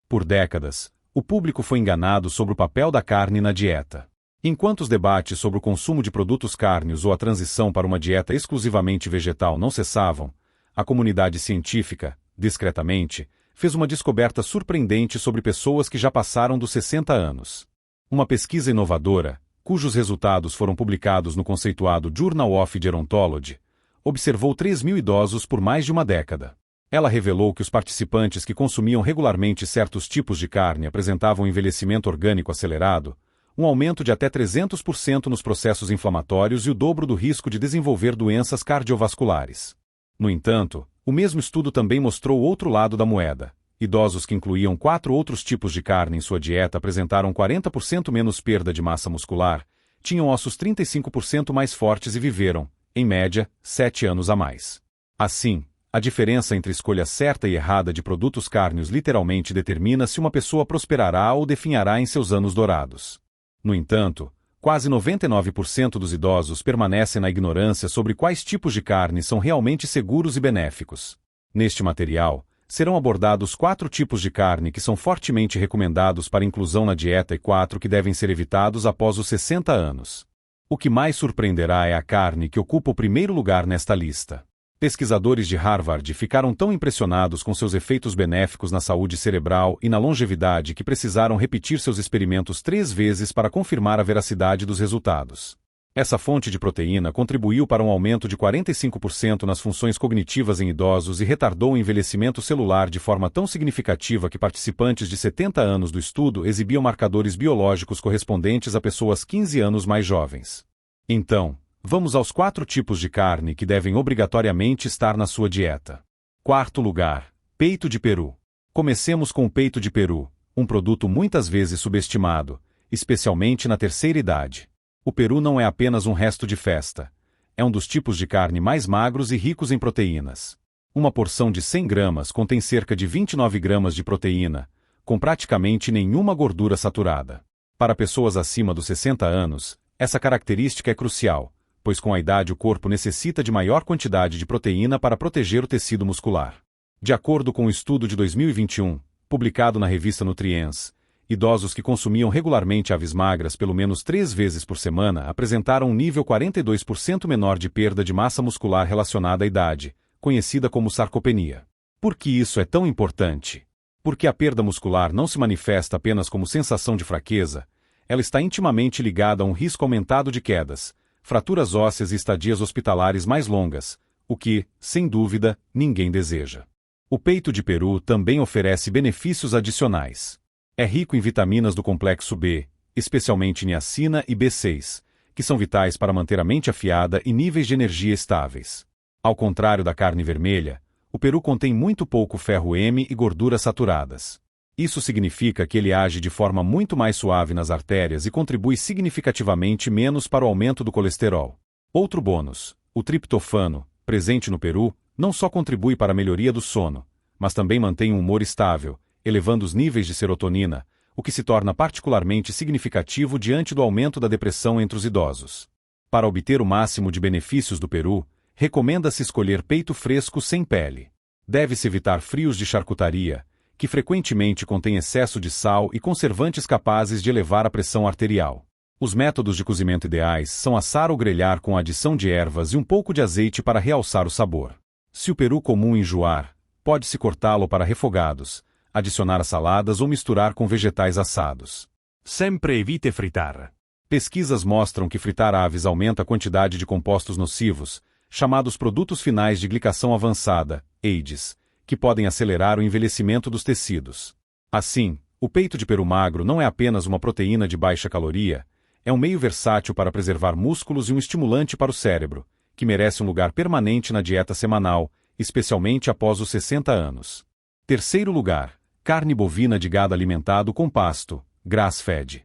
Por décadas, o público foi enganado sobre o papel da carne na dieta. Enquanto os debates sobre o consumo de produtos cárneos ou a transição para uma dieta exclusivamente vegetal não cessavam, a comunidade científica, discretamente, fez uma descoberta surpreendente sobre pessoas que já passaram dos 60 anos. Uma pesquisa inovadora, cujos resultados foram publicados no conceituado Journal of Gerontology, observou 3.000 idosos por mais de uma década. Ela revelou que os participantes que consumiam regularmente certos tipos de carne apresentavam envelhecimento orgânico acelerado, um aumento de até 300% nos processos inflamatórios e o dobro do risco de desenvolver doenças cardiovasculares. No entanto, o mesmo estudo também mostrou outro lado da moeda. Idosos que incluíam 4 outros tipos de carne em sua dieta apresentaram 40% menos perda de massa muscular, tinham ossos 35% mais fortes e viveram, em média, 7 anos a mais. Assim, a diferença entre escolha certa e errada de produtos cárneos literalmente determina se uma pessoa prosperará ou definhará em seus anos dourados. No entanto, quase 99% dos idosos permanecem na ignorância sobre quais tipos de carne são realmente seguros e benéficos. Neste material, serão abordados 4 tipos de carne que são fortemente recomendados para inclusão na dieta e 4 que devem ser evitados após os 60 anos. O que mais surpreenderá é a carne que ocupa o primeiro lugar nesta lista. Pesquisadores de Harvard ficaram tão impressionados com seus efeitos benéficos na saúde cerebral e na longevidade que precisaram repetir seus experimentos 3 vezes para confirmar a veracidade dos resultados. Essa fonte de proteína contribuiu para um aumento de 45% nas funções cognitivas em idosos e retardou o envelhecimento celular de forma tão significativa que participantes de 70 anos do estudo exibiam marcadores biológicos correspondentes a pessoas 15 anos mais jovens. Então, vamos aos 4 tipos de carne que devem obrigatoriamente estar na sua dieta. 4º lugar, peito de peru. Comecemos com o peito de peru, um produto muitas vezes subestimado, especialmente na terceira idade. O peru não é apenas um resto de festa. É um dos tipos de carne mais magros e ricos em proteínas. Uma porção de 100 gramas contém cerca de 29 gramas de proteína, com praticamente nenhuma gordura saturada. Para pessoas acima dos 60 anos, essa característica é crucial, pois com a idade o corpo necessita de maior quantidade de proteína para proteger o tecido muscular. De acordo com um estudo de 2021, publicado na revista Nutrients, idosos que consumiam regularmente aves magras pelo menos 3 vezes por semana apresentaram um nível 42% menor de perda de massa muscular relacionada à idade, conhecida como sarcopenia. Por que isso é tão importante? Porque a perda muscular não se manifesta apenas como sensação de fraqueza, ela está intimamente ligada a um risco aumentado de quedas, fraturas ósseas e estadias hospitalares mais longas, o que, sem dúvida, ninguém deseja. O peito de peru também oferece benefícios adicionais. É rico em vitaminas do complexo B, especialmente niacina e B6, que são vitais para manter a mente afiada e níveis de energia estáveis. Ao contrário da carne vermelha, o peru contém muito pouco ferro M e gorduras saturadas. Isso significa que ele age de forma muito mais suave nas artérias e contribui significativamente menos para o aumento do colesterol. Outro bônus, o triptofano, presente no peru, não só contribui para a melhoria do sono, mas também mantém um humor estável, elevando os níveis de serotonina, o que se torna particularmente significativo diante do aumento da depressão entre os idosos. Para obter o máximo de benefícios do peru, recomenda-se escolher peito fresco sem pele. Deve-se evitar frios de charcutaria, que frequentemente contêm excesso de sal e conservantes capazes de elevar a pressão arterial. Os métodos de cozimento ideais são assar ou grelhar com a adição de ervas e um pouco de azeite para realçar o sabor. Se o peru comum enjoar, pode-se cortá-lo para refogados, adicionar a saladas ou misturar com vegetais assados. Sempre evite fritar. Pesquisas mostram que fritar aves aumenta a quantidade de compostos nocivos, chamados produtos finais de glicação avançada, AIDS, que podem acelerar o envelhecimento dos tecidos. Assim, o peito de peru magro não é apenas uma proteína de baixa caloria, é um meio versátil para preservar músculos e um estimulante para o cérebro, que merece um lugar permanente na dieta semanal, especialmente após os 60 anos. 3º lugar, carne bovina de gado alimentado com pasto, grass-fed.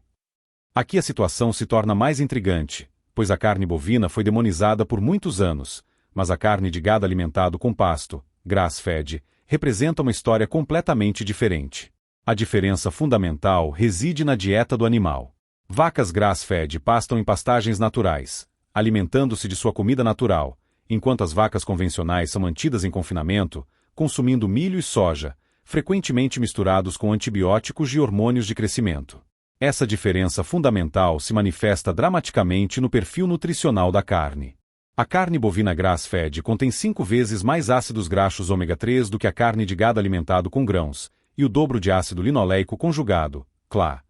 Aqui a situação se torna mais intrigante, pois a carne bovina foi demonizada por muitos anos, mas a carne de gado alimentado com pasto, grass-fed, representa uma história completamente diferente. A diferença fundamental reside na dieta do animal. Vacas grass-fed pastam em pastagens naturais, alimentando-se de sua comida natural, enquanto as vacas convencionais são mantidas em confinamento, consumindo milho e soja, frequentemente misturados com antibióticos e hormônios de crescimento. Essa diferença fundamental se manifesta dramaticamente no perfil nutricional da carne. A carne bovina grass-fed contém 5 vezes mais ácidos graxos ômega 3 do que a carne de gado alimentado com grãos, e o dobro de ácido linoleico conjugado, CLA,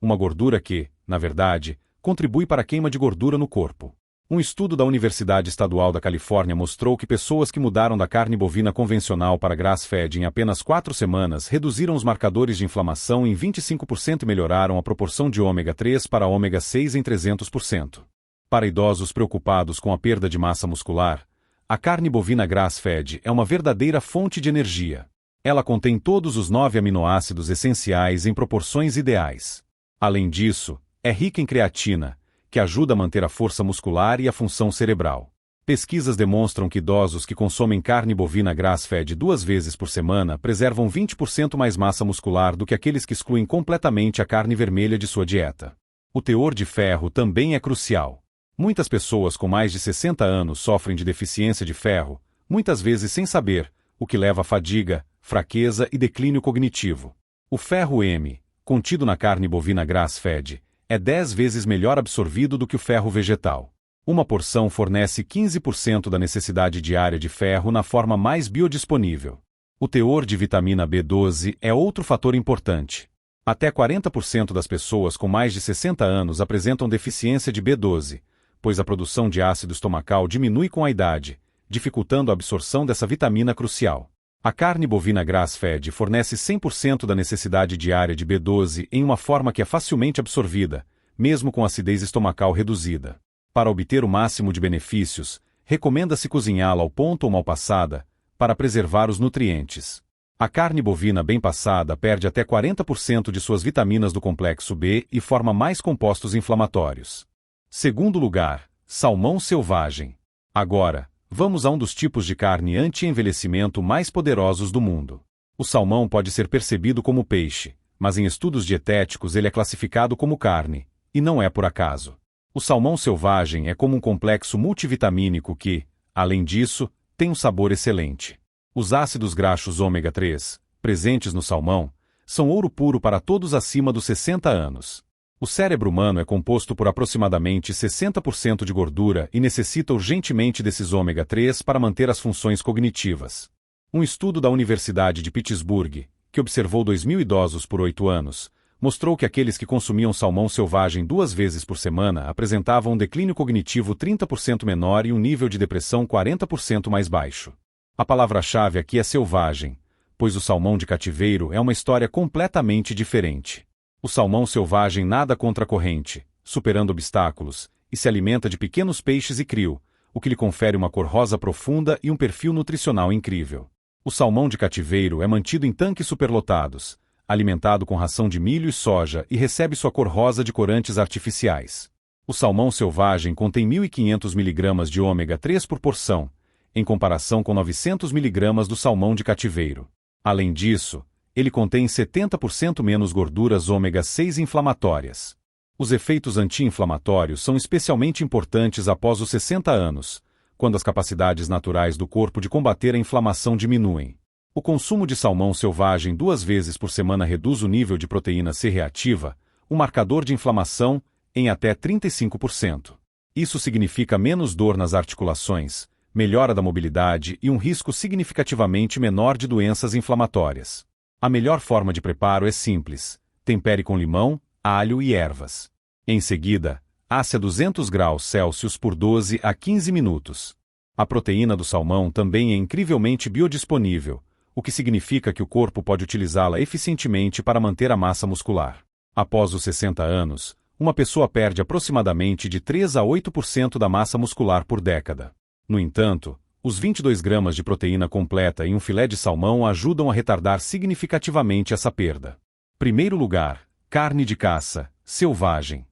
uma gordura que, na verdade, contribui para a queima de gordura no corpo. Um estudo da Universidade Estadual da Califórnia mostrou que pessoas que mudaram da carne bovina convencional para grass-fed em apenas 4 semanas reduziram os marcadores de inflamação em 25% e melhoraram a proporção de ômega 3 para ômega 6 em 300%. Para idosos preocupados com a perda de massa muscular, a carne bovina grass-fed é uma verdadeira fonte de energia. Ela contém todos os 9 aminoácidos essenciais em proporções ideais. Além disso, é rica em creatina, que ajuda a manter a força muscular e a função cerebral. Pesquisas demonstram que idosos que consomem carne bovina grass-fed 2 vezes por semana preservam 20% mais massa muscular do que aqueles que excluem completamente a carne vermelha de sua dieta. O teor de ferro também é crucial. Muitas pessoas com mais de 60 anos sofrem de deficiência de ferro, muitas vezes sem saber, o que leva a fadiga, fraqueza e declínio cognitivo. O ferro M, contido na carne bovina grass-fed, é 10 vezes melhor absorvido do que o ferro vegetal. Uma porção fornece 15% da necessidade diária de ferro na forma mais biodisponível. O teor de vitamina B12 é outro fator importante. Até 40% das pessoas com mais de 60 anos apresentam deficiência de B12, pois a produção de ácido estomacal diminui com a idade, dificultando a absorção dessa vitamina crucial. A carne bovina grass-fed fornece 100% da necessidade diária de B12 em uma forma que é facilmente absorvida, mesmo com acidez estomacal reduzida. Para obter o máximo de benefícios, recomenda-se cozinhá-la ao ponto ou mal passada, para preservar os nutrientes. A carne bovina bem passada perde até 40% de suas vitaminas do complexo B e forma mais compostos inflamatórios. Segundo lugar, salmão selvagem. Agora, vamos a um dos tipos de carne anti-envelhecimento mais poderosos do mundo. O salmão pode ser percebido como peixe, mas em estudos dietéticos ele é classificado como carne, e não é por acaso. O salmão selvagem é como um complexo multivitamínico que, além disso, tem um sabor excelente. Os ácidos graxos ômega 3, presentes no salmão, são ouro puro para todos acima dos 60 anos. O cérebro humano é composto por aproximadamente 60% de gordura e necessita urgentemente desses ômega 3 para manter as funções cognitivas. Um estudo da Universidade de Pittsburgh, que observou 2.000 idosos por 8 anos, mostrou que aqueles que consumiam salmão selvagem 2 vezes por semana apresentavam um declínio cognitivo 30% menor e um nível de depressão 40% mais baixo. A palavra-chave aqui é selvagem, pois o salmão de cativeiro é uma história completamente diferente. O salmão selvagem nada contra a corrente, superando obstáculos, e se alimenta de pequenos peixes e krill, o que lhe confere uma cor rosa profunda e um perfil nutricional incrível. O salmão de cativeiro é mantido em tanques superlotados, alimentado com ração de milho e soja e recebe sua cor rosa de corantes artificiais. O salmão selvagem contém 1.500 mg de ômega 3 por porção, em comparação com 900 mg do salmão de cativeiro. Além disso, ele contém 70% menos gorduras ômega 6 inflamatórias. Os efeitos anti-inflamatórios são especialmente importantes após os 60 anos, quando as capacidades naturais do corpo de combater a inflamação diminuem. O consumo de salmão selvagem 2 vezes por semana reduz o nível de proteína C reativa, um marcador de inflamação, em até 35%. Isso significa menos dor nas articulações, melhora da mobilidade e um risco significativamente menor de doenças inflamatórias. A melhor forma de preparo é simples: tempere com limão, alho e ervas. Em seguida, asse a 200 graus Celsius por 12 a 15 minutos. A proteína do salmão também é incrivelmente biodisponível, o que significa que o corpo pode utilizá-la eficientemente para manter a massa muscular. Após os 60 anos, uma pessoa perde aproximadamente de 3 a 8% da massa muscular por década. No entanto, os 22 gramas de proteína completa em um filé de salmão ajudam a retardar significativamente essa perda. Primeiro lugar, carne de caça, selvagem.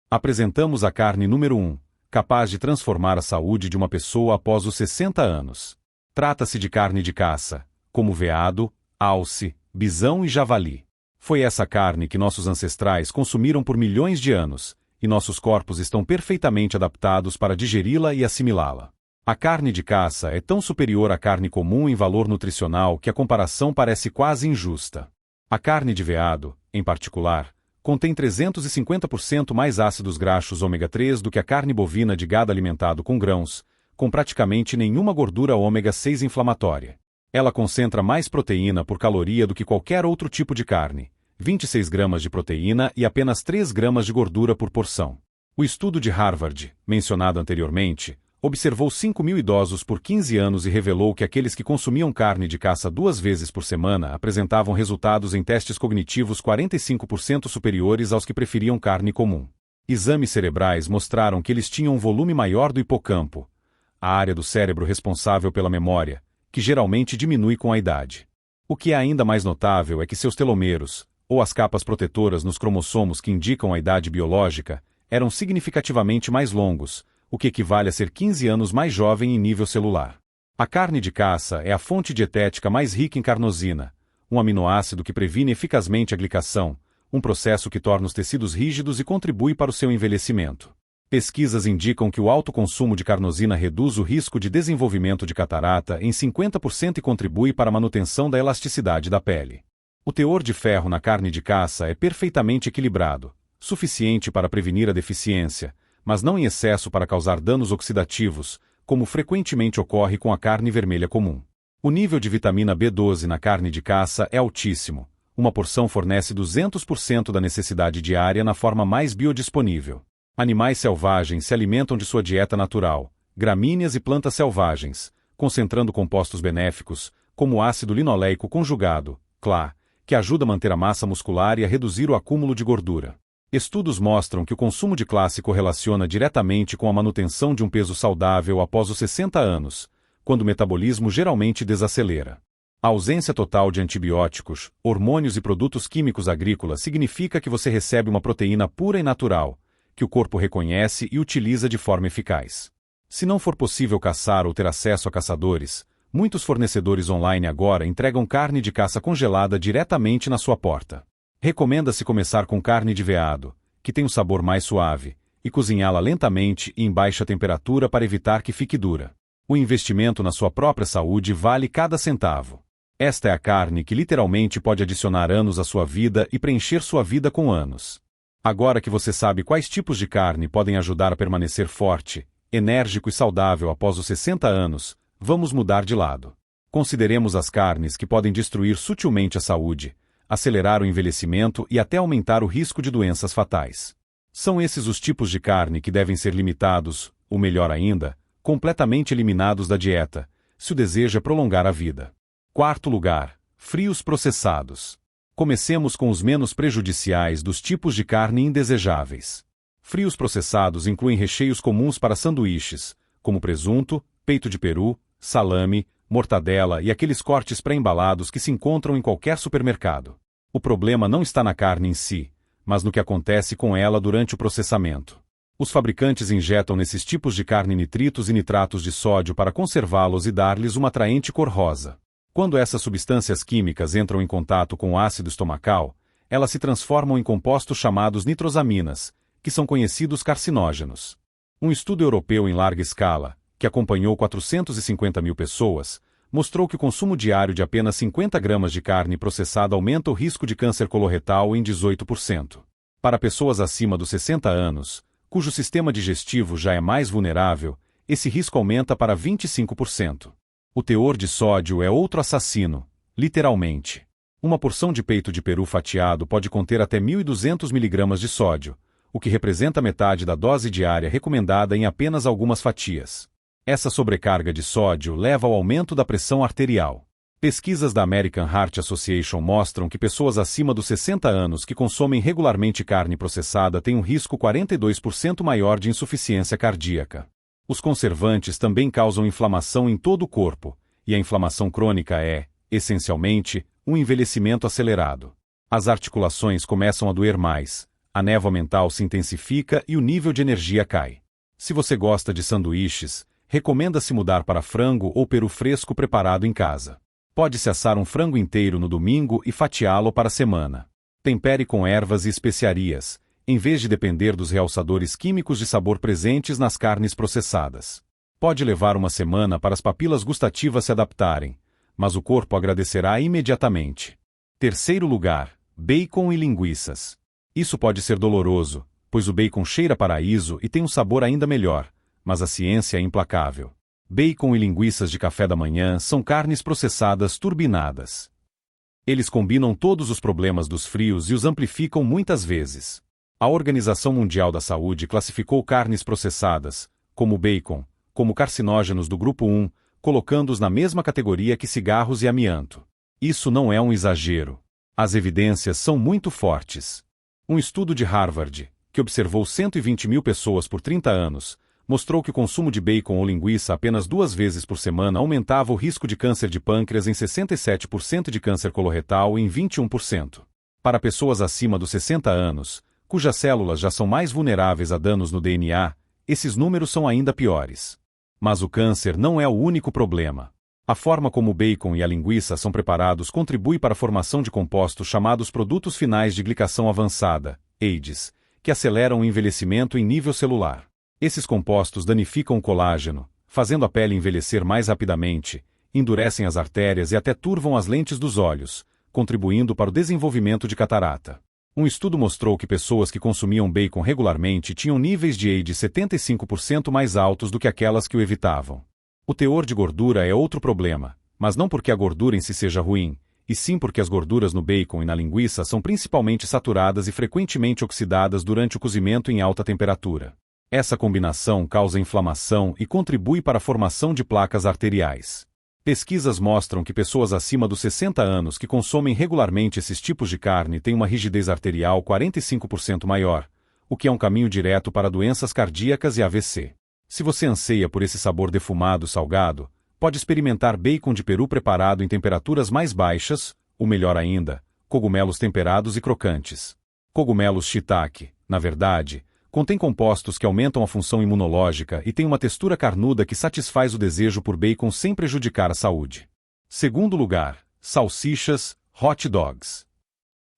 Apresentamos a carne número 1, capaz de transformar a saúde de uma pessoa após os 60 anos. Trata-se de carne de caça, como veado, alce, bisão e javali. Foi essa carne que nossos ancestrais consumiram por milhões de anos, e nossos corpos estão perfeitamente adaptados para digeri-la e assimilá-la. A carne de caça é tão superior à carne comum em valor nutricional que a comparação parece quase injusta. A carne de veado, em particular, contém 350% mais ácidos graxos ômega 3 do que a carne bovina de gado alimentado com grãos, com praticamente nenhuma gordura ômega 6 inflamatória. Ela concentra mais proteína por caloria do que qualquer outro tipo de carne, 26 gramas de proteína e apenas 3 gramas de gordura por porção. O estudo de Harvard, mencionado anteriormente, observou 5.000 idosos por 15 anos e revelou que aqueles que consumiam carne de caça 2 vezes por semana apresentavam resultados em testes cognitivos 45% superiores aos que preferiam carne comum. Exames cerebrais mostraram que eles tinham um volume maior do hipocampo, a área do cérebro responsável pela memória, que geralmente diminui com a idade. O que é ainda mais notável é que seus telomeros, ou as capas protetoras nos cromossomos que indicam a idade biológica, eram significativamente mais longos, o que equivale a ser 15 anos mais jovem em nível celular. A carne de caça é a fonte dietética mais rica em carnosina, um aminoácido que previne eficazmente a glicação, um processo que torna os tecidos rígidos e contribui para o seu envelhecimento. Pesquisas indicam que o alto consumo de carnosina reduz o risco de desenvolvimento de catarata em 50% e contribui para a manutenção da elasticidade da pele. O teor de ferro na carne de caça é perfeitamente equilibrado, suficiente para prevenir a deficiência, mas não em excesso para causar danos oxidativos, como frequentemente ocorre com a carne vermelha comum. O nível de vitamina B12 na carne de caça é altíssimo. Uma porção fornece 200% da necessidade diária na forma mais biodisponível. Animais selvagens se alimentam de sua dieta natural, gramíneas e plantas selvagens, concentrando compostos benéficos, como o ácido linoleico conjugado, CLA, que ajuda a manter a massa muscular e a reduzir o acúmulo de gordura. Estudos mostram que o consumo de CLA se correlaciona diretamente com a manutenção de um peso saudável após os 60 anos, quando o metabolismo geralmente desacelera. A ausência total de antibióticos, hormônios e produtos químicos agrícolas significa que você recebe uma proteína pura e natural, que o corpo reconhece e utiliza de forma eficaz. Se não for possível caçar ou ter acesso a caçadores, muitos fornecedores online agora entregam carne de caça congelada diretamente na sua porta. Recomenda-se começar com carne de veado, que tem um sabor mais suave, e cozinhá-la lentamente e em baixa temperatura para evitar que fique dura. O investimento na sua própria saúde vale cada centavo. Esta é a carne que literalmente pode adicionar anos à sua vida e preencher sua vida com anos. Agora que você sabe quais tipos de carne podem ajudar a permanecer forte, enérgico e saudável após os 60 anos, vamos mudar de lado. Consideremos as carnes que podem destruir sutilmente a saúde, acelerar o envelhecimento e até aumentar o risco de doenças fatais. São esses os tipos de carne que devem ser limitados, ou melhor ainda, completamente eliminados da dieta, se o desejo é prolongar a vida. Quarto lugar, frios processados. Comecemos com os menos prejudiciais dos tipos de carne indesejáveis. Frios processados incluem recheios comuns para sanduíches, como presunto, peito de peru, salame, mortadela e aqueles cortes pré-embalados que se encontram em qualquer supermercado. O problema não está na carne em si, mas no que acontece com ela durante o processamento. Os fabricantes injetam nesses tipos de carne nitritos e nitratos de sódio para conservá-los e dar-lhes uma atraente cor rosa. Quando essas substâncias químicas entram em contato com o ácido estomacal, elas se transformam em compostos chamados nitrosaminas, que são conhecidos carcinógenos. Um estudo europeu em larga escala, que acompanhou 450.000 pessoas, mostrou que o consumo diário de apenas 50 gramas de carne processada aumenta o risco de câncer coloretal em 18%. Para pessoas acima dos 60 anos, cujo sistema digestivo já é mais vulnerável, esse risco aumenta para 25%. O teor de sódio é outro assassino, literalmente. Uma porção de peito de peru fatiado pode conter até 1.200 mg de sódio, o que representa metade da dose diária recomendada em apenas algumas fatias. Essa sobrecarga de sódio leva ao aumento da pressão arterial. Pesquisas da American Heart Association mostram que pessoas acima dos 60 anos que consomem regularmente carne processada têm um risco 42% maior de insuficiência cardíaca. Os conservantes também causam inflamação em todo o corpo, e a inflamação crônica é, essencialmente, um envelhecimento acelerado. As articulações começam a doer mais, a névoa mental se intensifica e o nível de energia cai. Se você gosta de sanduíches, recomenda-se mudar para frango ou peru fresco preparado em casa. Pode-se assar um frango inteiro no domingo e fatiá-lo para a semana. Tempere com ervas e especiarias, em vez de depender dos realçadores químicos de sabor presentes nas carnes processadas. Pode levar uma semana para as papilas gustativas se adaptarem, mas o corpo agradecerá imediatamente. Terceiro lugar, bacon e linguiças. Isso pode ser doloroso, pois o bacon cheira a paraíso e tem um sabor ainda melhor, mas a ciência é implacável. Bacon e linguiças de café da manhã são carnes processadas turbinadas. Eles combinam todos os problemas dos frios e os amplificam muitas vezes. A Organização Mundial da Saúde classificou carnes processadas, como o bacon, como carcinógenos do grupo 1, colocando-os na mesma categoria que cigarros e amianto. Isso não é um exagero. As evidências são muito fortes. Um estudo de Harvard, que observou 120 mil pessoas por 30 anos, mostrou que o consumo de bacon ou linguiça apenas 2 vezes por semana aumentava o risco de câncer de pâncreas em 67% e de câncer coloretal em 21%. Para pessoas acima dos 60 anos, cujas células já são mais vulneráveis a danos no DNA, esses números são ainda piores. Mas o câncer não é o único problema. A forma como o bacon e a linguiça são preparados contribui para a formação de compostos chamados produtos finais de glicação avançada, AIDs, que aceleram o envelhecimento em nível celular. Esses compostos danificam o colágeno, fazendo a pele envelhecer mais rapidamente, endurecem as artérias e até turvam as lentes dos olhos, contribuindo para o desenvolvimento de catarata. Um estudo mostrou que pessoas que consumiam bacon regularmente tinham níveis de AIDS 75% mais altos do que aquelas que o evitavam. O teor de gordura é outro problema, mas não porque a gordura em si seja ruim, e sim porque as gorduras no bacon e na linguiça são principalmente saturadas e frequentemente oxidadas durante o cozimento em alta temperatura. Essa combinação causa inflamação e contribui para a formação de placas arteriais. Pesquisas mostram que pessoas acima dos 60 anos que consomem regularmente esses tipos de carne têm uma rigidez arterial 45% maior, o que é um caminho direto para doenças cardíacas e AVC. Se você anseia por esse sabor defumado salgado, pode experimentar bacon de peru preparado em temperaturas mais baixas, ou melhor ainda, cogumelos temperados e crocantes. Cogumelos shiitake, na verdade, contém compostos que aumentam a função imunológica e têm uma textura carnuda que satisfaz o desejo por bacon sem prejudicar a saúde. Segundo lugar, salsichas, hot dogs.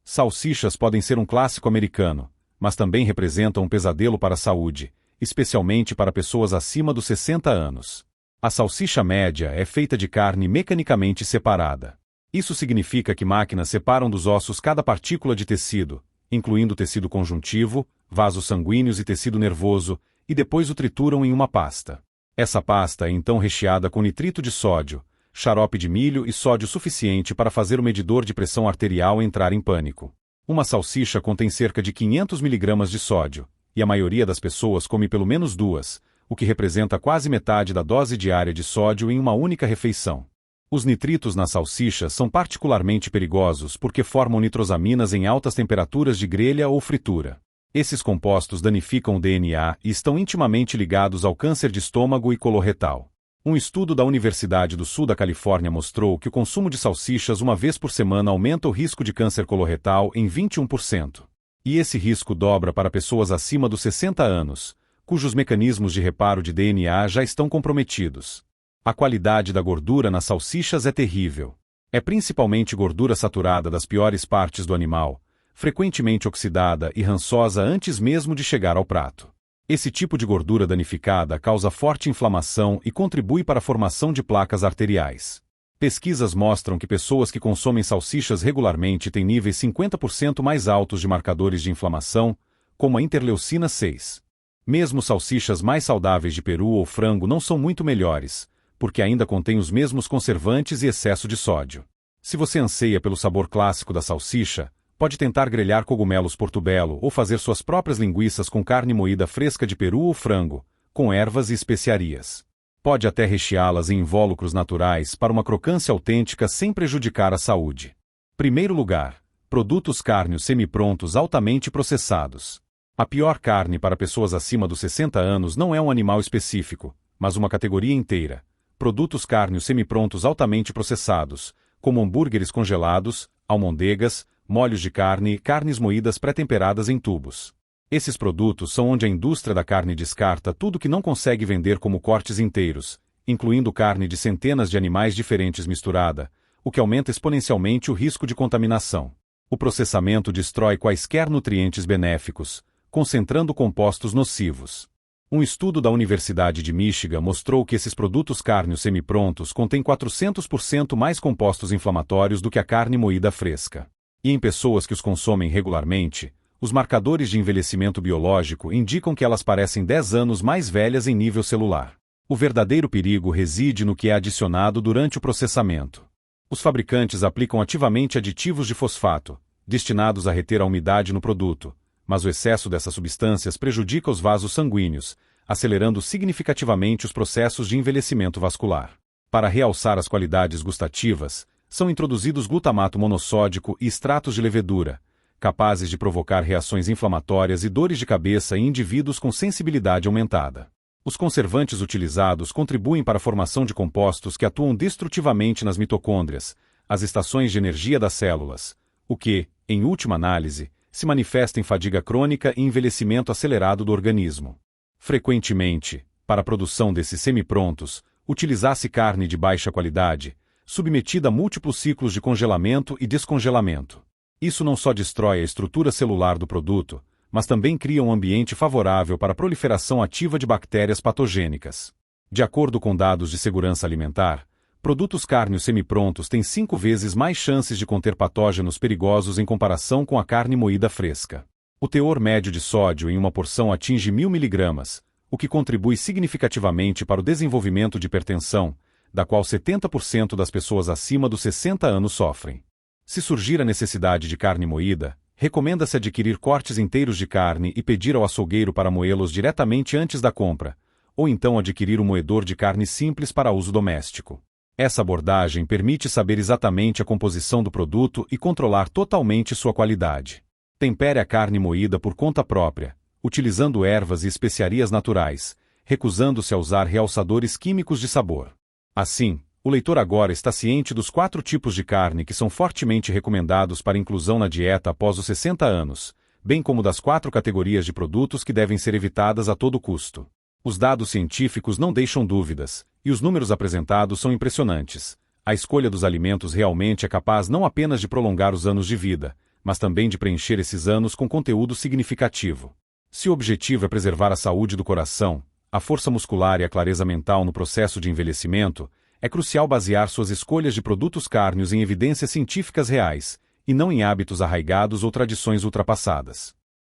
Salsichas podem ser um clássico americano, mas também representam um pesadelo para a saúde, especialmente para pessoas acima dos 60 anos. A salsicha média é feita de carne mecanicamente separada. Isso significa que máquinas separam dos ossos cada partícula de tecido, incluindo tecido conjuntivo, vasos sanguíneos e tecido nervoso, e depois o trituram em uma pasta. Essa pasta é então recheada com nitrito de sódio, xarope de milho e sódio suficiente para fazer o medidor de pressão arterial entrar em pânico. Uma salsicha contém cerca de 500 mg de sódio, e a maioria das pessoas come pelo menos 2, o que representa quase metade da dose diária de sódio em uma única refeição. Os nitritos na salsicha são particularmente perigosos porque formam nitrosaminas em altas temperaturas de grelha ou fritura. Esses compostos danificam o DNA e estão intimamente ligados ao câncer de estômago e coloretal. Um estudo da Universidade do Sul da Califórnia mostrou que o consumo de salsichas uma vez por semana aumenta o risco de câncer coloretal em 21%. E esse risco dobra para pessoas acima dos 60 anos, cujos mecanismos de reparo de DNA já estão comprometidos. A qualidade da gordura nas salsichas é terrível. É principalmente gordura saturada das piores partes do animal, frequentemente oxidada e rançosa antes mesmo de chegar ao prato. Esse tipo de gordura danificada causa forte inflamação e contribui para a formação de placas arteriais. Pesquisas mostram que pessoas que consomem salsichas regularmente têm níveis 50% mais altos de marcadores de inflamação, como a interleucina 6. Mesmo salsichas mais saudáveis de peru ou frango não são muito melhores, porque ainda contêm os mesmos conservantes e excesso de sódio. Se você anseia pelo sabor clássico da salsicha, pode tentar grelhar cogumelos portobello ou fazer suas próprias linguiças com carne moída fresca de peru ou frango, com ervas e especiarias. Pode até recheá-las em invólucros naturais para uma crocância autêntica sem prejudicar a saúde. Primeiro lugar, produtos cárneos semiprontos altamente processados. A pior carne para pessoas acima dos 60 anos não é um animal específico, mas uma categoria inteira. Produtos cárneos semiprontos altamente processados, como hambúrgueres congelados, almôndegas, molhos de carne e carnes moídas pré-temperadas em tubos. Esses produtos são onde a indústria da carne descarta tudo que não consegue vender como cortes inteiros, incluindo carne de centenas de animais diferentes misturada, o que aumenta exponencialmente o risco de contaminação. O processamento destrói quaisquer nutrientes benéficos, concentrando compostos nocivos. Um estudo da Universidade de Michigan mostrou que esses produtos cárneos semi-prontos contêm 400% mais compostos inflamatórios do que a carne moída fresca. E em pessoas que os consomem regularmente, os marcadores de envelhecimento biológico indicam que elas parecem 10 anos mais velhas em nível celular. O verdadeiro perigo reside no que é adicionado durante o processamento. Os fabricantes aplicam ativamente aditivos de fosfato, destinados a reter a umidade no produto, mas o excesso dessas substâncias prejudica os vasos sanguíneos, acelerando significativamente os processos de envelhecimento vascular. Para realçar as qualidades gustativas, são introduzidos glutamato monossódico e extratos de levedura, capazes de provocar reações inflamatórias e dores de cabeça em indivíduos com sensibilidade aumentada. Os conservantes utilizados contribuem para a formação de compostos que atuam destrutivamente nas mitocôndrias, as estações de energia das células, o que, em última análise, se manifesta em fadiga crônica e envelhecimento acelerado do organismo. Frequentemente, para a produção desses semi-prontos, utiliza-se carne de baixa qualidade, submetida a múltiplos ciclos de congelamento e descongelamento. Isso não só destrói a estrutura celular do produto, mas também cria um ambiente favorável para a proliferação ativa de bactérias patogênicas. De acordo com dados de segurança alimentar, produtos cárneos semi-prontos têm 5 vezes mais chances de conter patógenos perigosos em comparação com a carne moída fresca. O teor médio de sódio em uma porção atinge 1000 mg, o que contribui significativamente para o desenvolvimento de hipertensão, da qual 70% das pessoas acima dos 60 anos sofrem. Se surgir a necessidade de carne moída, recomenda-se adquirir cortes inteiros de carne e pedir ao açougueiro para moê-los diretamente antes da compra, ou então adquirir um moedor de carne simples para uso doméstico. Essa abordagem permite saber exatamente a composição do produto e controlar totalmente sua qualidade. Tempere a carne moída por conta própria, utilizando ervas e especiarias naturais, recusando-se a usar realçadores químicos de sabor. Assim, o leitor agora está ciente dos 4 tipos de carne que são fortemente recomendados para inclusão na dieta após os 60 anos, bem como das 4 categorias de produtos que devem ser evitadas a todo custo. Os dados científicos não deixam dúvidas, e os números apresentados são impressionantes. A escolha dos alimentos realmente é capaz não apenas de prolongar os anos de vida, mas também de preencher esses anos com conteúdo significativo. Se o objetivo é preservar a saúde do coração, a força muscular e a clareza mental no processo de envelhecimento, é crucial basear suas escolhas de produtos cárneos em evidências científicas reais, e não em hábitos arraigados ou tradições ultrapassadas.